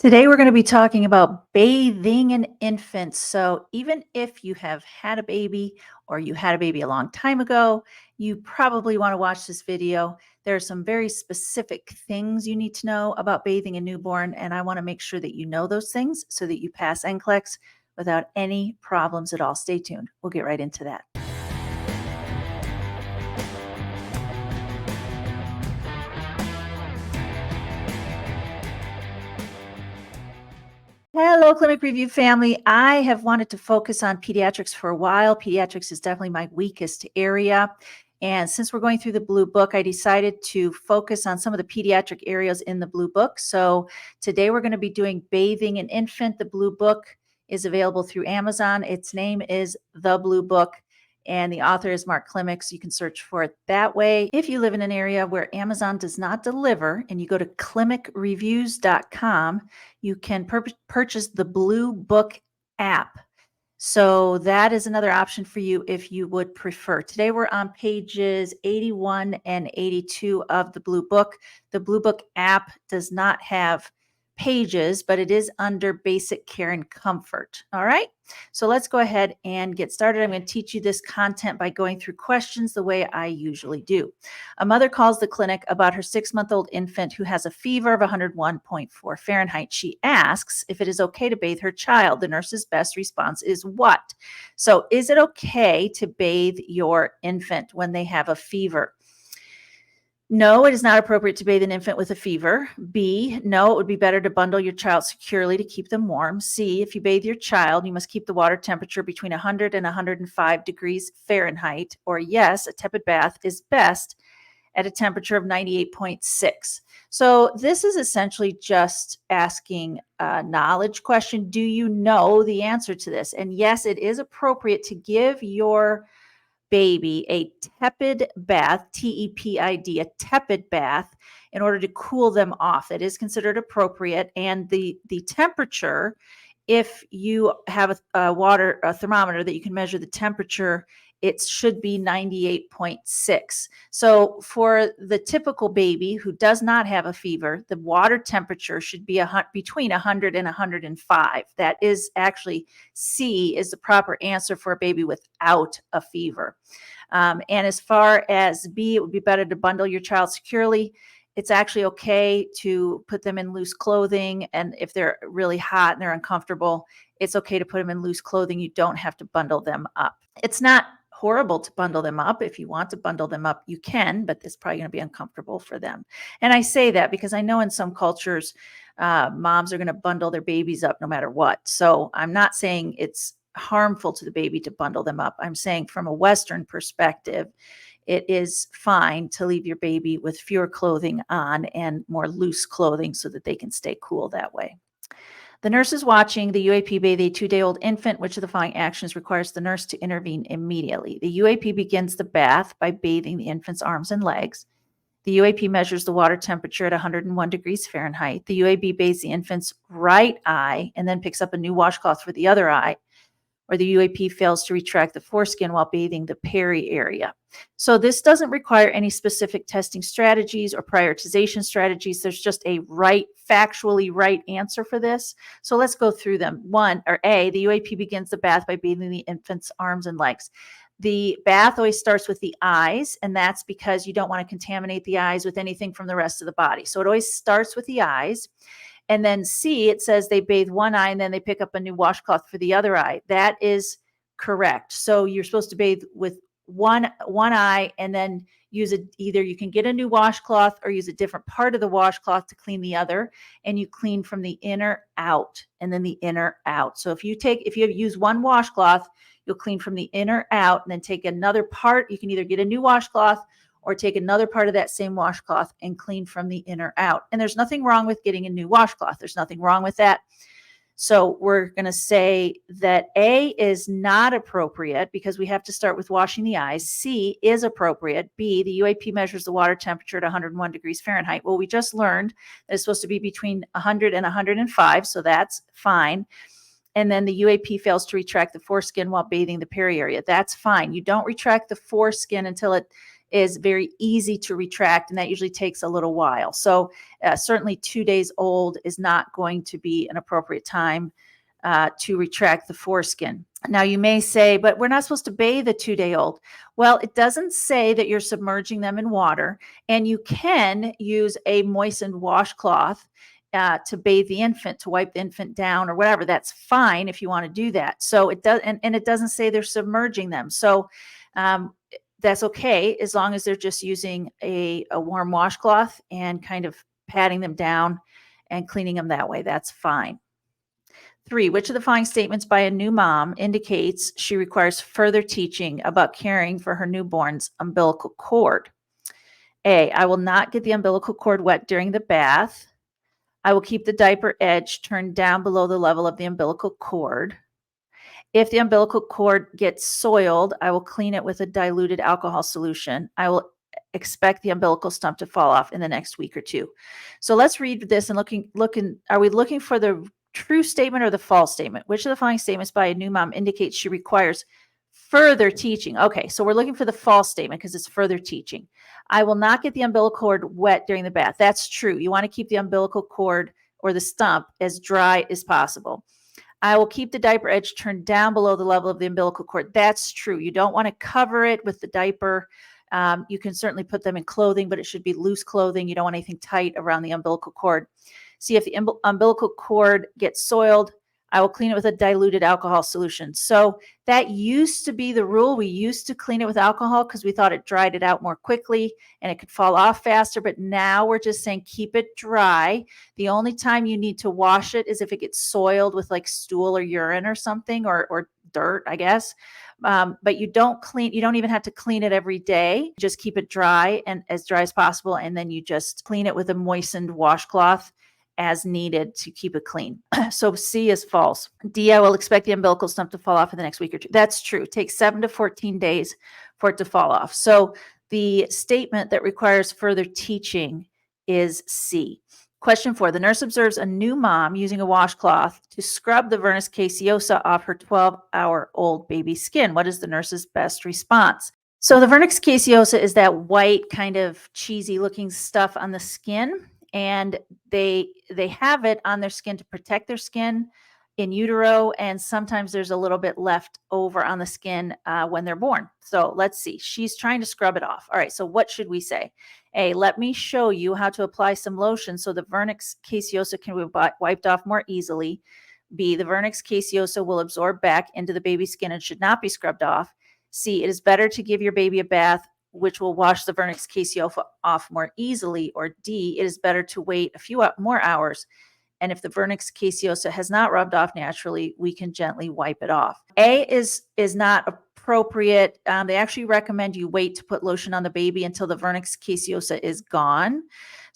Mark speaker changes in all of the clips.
Speaker 1: Today, we're going to be talking about bathing an infant. So, even if you have had a baby or you had a baby a long time ago, you probably want to watch this video. There are some very specific things you need to know about bathing a newborn, and I want to make sure that you know those things so that you pass NCLEX without any problems at all. Stay tuned. We'll get right into that. Hello, Clinic Review family. I have wanted to focus on pediatrics for a while. Pediatrics is definitely my weakest area. And since we're going through the Blue Book, I decided to focus on some of the pediatric areas in the Blue Book. So today we're going to be doing bathing an infant. The Blue Book is available through Amazon. Its name is The Blue Book, and the author is Mark Clemix. You can search for it that way. If you live in an area where Amazon does not deliver and you go to clinicreviews.com, you can purchase the Blue Book app. So that is another option for you if you would prefer. Today we're on pages 81 and 82 of the Blue Book. The Blue Book app does not have pages, but it is under basic care and comfort. All right. So let's go ahead and get started. I'm going to teach you this content by going through questions the way I usually do. A mother calls the clinic about her 6-month-old infant who has a fever of 101.4 Fahrenheit. She asks if it is okay to bathe her child. The nurse's best response is what? So is it okay to bathe your infant when they have a fever? No, it is not appropriate to bathe an infant with a fever. B, no, it would be better to bundle your child securely to keep them warm. C, if you bathe your child, you must keep the water temperature between 100 and 105 degrees Fahrenheit. Or yes, a tepid bath is best at a temperature of 98.6. So this is essentially just asking a knowledge question. Do you know the answer to this? And yes, it is appropriate to give your baby a tepid bath, TEPID, a tepid bath, in order to cool them off. That is considered appropriate. And the temperature, if you have a thermometer that you can measure the temperature, it should be 98.6. So for the typical baby who does not have a fever, the water temperature should be between 100 and 105. That is actually C is the proper answer for a baby without a fever. And as far as B, it would be better to bundle your child securely. It's actually okay to put them in loose clothing. And if they're really hot and they're uncomfortable, it's okay to put them in loose clothing. You don't have to bundle them up. It's not horrible to bundle them up. If you want to bundle them up, you can, but it's probably going to be uncomfortable for them. And I say that because I know in some cultures, moms are going to bundle their babies up no matter what. So I'm not saying it's harmful to the baby to bundle them up. I'm saying from a Western perspective, it is fine to leave your baby with fewer clothing on and more loose clothing so that they can stay cool that way. The nurse is watching the UAP bathe a 2-day-old infant. Which of the following actions requires the nurse to intervene immediately? The UAP begins the bath by bathing the infant's arms and legs. The UAP measures the water temperature at 101 degrees Fahrenheit. The UAP bathes the infant's right eye and then picks up a new washcloth for the other eye. Or the UAP fails to retract the foreskin while bathing the peri area. So this doesn't require any specific testing strategies or prioritization strategies. There's just a factually right answer for this. So let's go through them. A, the UAP begins the bath by bathing the infant's arms and legs. The bath always starts with the eyes, and that's because you don't want to contaminate the eyes with anything from the rest of the body. So it always starts with the eyes. And then C, it says they bathe one eye and then they pick up a new washcloth for the other eye. That is correct. So you're supposed to bathe with one eye and then use either you can get a new washcloth or use a different part of the washcloth to clean the other, and you clean from the inner out and then the inner out. So if you use one washcloth, you'll clean from the inner out and then take another part. You can either get a new washcloth or take another part of that same washcloth and clean from the inner out. And there's nothing wrong with getting a new washcloth. There's nothing wrong with that. So we're going to say that A is not appropriate because we have to start with washing the eyes. C is appropriate. B, the UAP measures the water temperature at 101 degrees Fahrenheit. Well, we just learned that it's supposed to be between 100 and 105, so that's fine. And then the UAP fails to retract the foreskin while bathing the peri area. That's fine. You don't retract the foreskin until is very easy to retract, and that usually takes a little while. So certainly 2 days old is not going to be an appropriate time to retract the foreskin. Now you may say, but we're not supposed to bathe a 2-day-old. Well, it doesn't say that you're submerging them in water, and you can use a moistened washcloth to bathe the infant, to wipe the infant down or whatever. That's fine if you want to do that. So it does, and it doesn't say they're submerging them. So that's okay as long as they're just using a warm washcloth and kind of patting them down and cleaning them that way. That's fine. 3, which of the following statements by a new mom indicates she requires further teaching about caring for her newborn's umbilical cord? A, I will not get the umbilical cord wet during the bath. I will keep the diaper edge turned down below the level of the umbilical cord. If the umbilical cord gets soiled, I will clean it with a diluted alcohol solution. I will expect the umbilical stump to fall off in the next week or 2. So let's read this and are we looking for the true statement or the false statement? Which of the following statements by a new mom indicates she requires further teaching? Okay, so we're looking for the false statement because it's further teaching. I will not get the umbilical cord wet during the bath. That's true. You want to keep the umbilical cord or the stump as dry as possible. I will keep the diaper edge turned down below the level of the umbilical cord. That's true. You don't want to cover it with the diaper. You can certainly put them in clothing, but it should be loose clothing. You don't want anything tight around the umbilical cord. See, if the umbilical cord gets soiled, I will clean it with a diluted alcohol solution. So that used to be the rule. We used to clean it with alcohol because we thought it dried it out more quickly and it could fall off faster. But now we're just saying keep it dry. The only time you need to wash it is if it gets soiled with like stool or urine or something, or dirt, I guess. But you don't even have to clean it every day. Just keep it dry and as dry as possible. And then you just clean it with a moistened washcloth as needed to keep it clean. So C is false. D, I will expect the umbilical stump to fall off in the next week or 2. That's true. It takes 7 to 14 days for it to fall off. So the statement that requires further teaching is C. Question 4, the nurse observes a new mom using a washcloth to scrub the Vernix caseosa off her 12-hour-old baby's skin. What is the nurse's best response? So the Vernix caseosa is that white kind of cheesy looking stuff on the skin. And they have it on their skin to protect their skin in utero, and sometimes there's a little bit left over on the skin when they're born. So let's see. She's trying to scrub it off. All right, so what should we say? A, let me show you how to apply some lotion so the Vernix caseosa can be wiped off more easily. B, the Vernix caseosa will absorb back into the baby's skin and should not be scrubbed off. C, it is better to give your baby a bath which will wash the Vernix caseosa off more easily. Or D, it is better to wait a few more hours. And if the Vernix caseosa has not rubbed off naturally, we can gently wipe it off. A is not appropriate. They actually recommend you wait to put lotion on the baby until the Vernix caseosa is gone.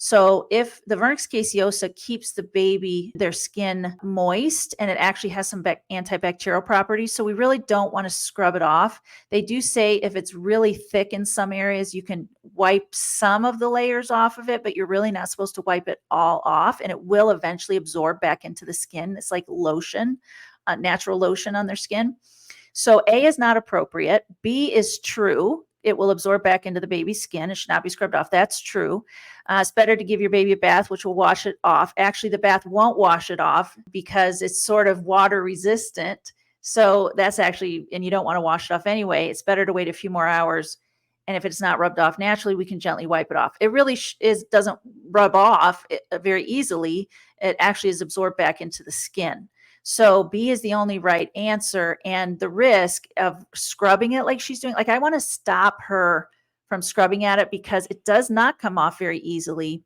Speaker 1: So if the Vernix caseosa keeps the baby, their skin moist, and it actually has some antibacterial properties, so we really don't want to scrub it off. They do say if it's really thick in some areas, you can wipe some of the layers off of it, but you're really not supposed to wipe it all off, and it will eventually absorb back into the skin. It's like lotion, natural lotion on their skin. So A is not appropriate. B is true. It will absorb back into the baby's skin. It should not be scrubbed off. That's true. It's better to give your baby a bath, which will wash it off. Actually, the bath won't wash it off because it's sort of water resistant. So that's actually, and you don't want to wash it off anyway. It's better to wait a few more hours. And if it's not rubbed off naturally, we can gently wipe it off. It really doesn't rub off very easily. It actually is absorbed back into the skin. So B is the only right answer. And the risk of scrubbing it like she's doing, like I want to stop her from scrubbing at it because it does not come off very easily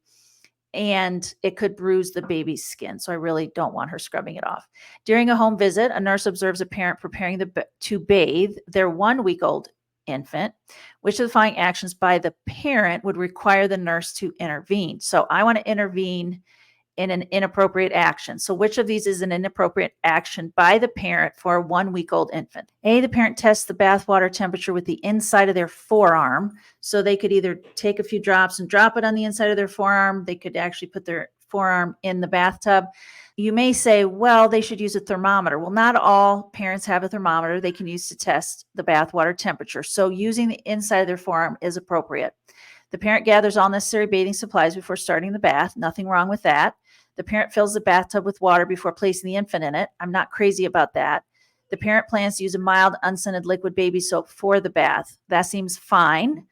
Speaker 1: and it could bruise the baby's skin. So I really don't want her scrubbing it off. During a home visit, a nurse observes a parent preparing to bathe their 1-week-old infant. Which of the following actions by the parent would require the nurse to intervene? So I want to intervene in an inappropriate action. So which of these is an inappropriate action by the parent for a 1-week-old infant? A, the parent tests the bathwater temperature with the inside of their forearm. So they could either take a few drops and drop it on the inside of their forearm. They could actually put their forearm in the bathtub. You may say, well, they should use a thermometer. Well, not all parents have a thermometer they can use to test the bathwater temperature. So using the inside of their forearm is appropriate. The parent gathers all necessary bathing supplies before starting the bath. Nothing wrong with that. The parent fills the bathtub with water before placing the infant in it. I'm not crazy about that. The parent plans to use a mild, unscented liquid baby soap for the bath. That seems fine.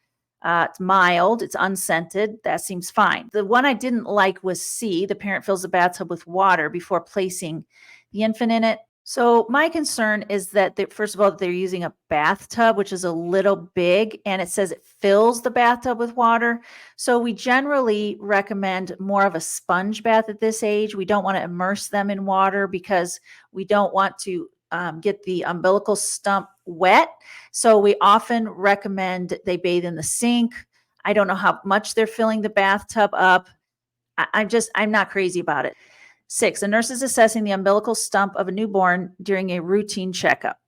Speaker 1: It's mild, it's unscented. That seems fine. The one I didn't like was C. The parent fills the bathtub with water before placing the infant in it. So my concern is that, first of all, they're using a bathtub, which is a little big, and it says it fills the bathtub with water. So we generally recommend more of a sponge bath at this age. We don't want to immerse them in water because we don't want to get the umbilical stump wet. So we often recommend they bathe in the sink. I don't know how much they're filling the bathtub up. I'm not crazy about it. 6, a nurse is assessing the umbilical stump of a newborn during a routine checkup.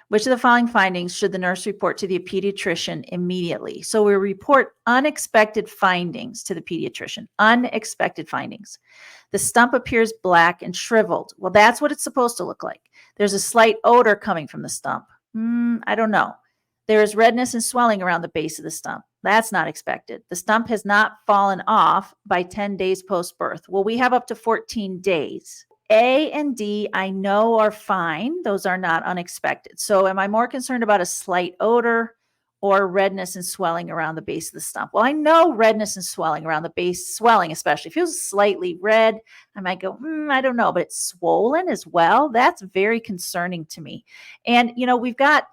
Speaker 1: Which of the following findings should the nurse report to the pediatrician immediately? So we report unexpected findings to the pediatrician. Unexpected findings. The stump appears black and shriveled. Well, that's what it's supposed to look like. There's a slight odor coming from the stump. I don't know. There is redness and swelling around the base of the stump. That's not expected. The stump has not fallen off by 10 days post-birth. Well, we have up to 14 days. A and D, I know are fine. Those are not unexpected. So am I more concerned about a slight odor or redness and swelling around the base of the stump? Well, I know redness and swelling around the base, swelling especially. If it was slightly red, I might go, I don't know, but it's swollen as well. That's very concerning to me. And, we've got,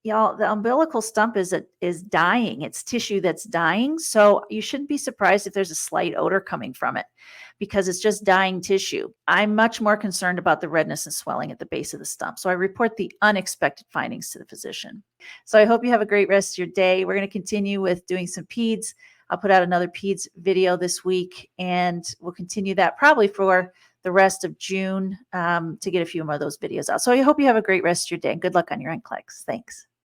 Speaker 1: the umbilical stump is dying. It's tissue that's dying. So you shouldn't be surprised if there's a slight odor coming from it because it's just dying tissue. I'm much more concerned about the redness and swelling at the base of the stump. So I report the unexpected findings to the physician. So I hope you have a great rest of your day. We're going to continue with doing some peds. I'll put out another peds video this week, and we'll continue that probably for the rest of June to get a few more of those videos out. So I hope you have a great rest of your day, and good luck on your NCLEX. Thanks.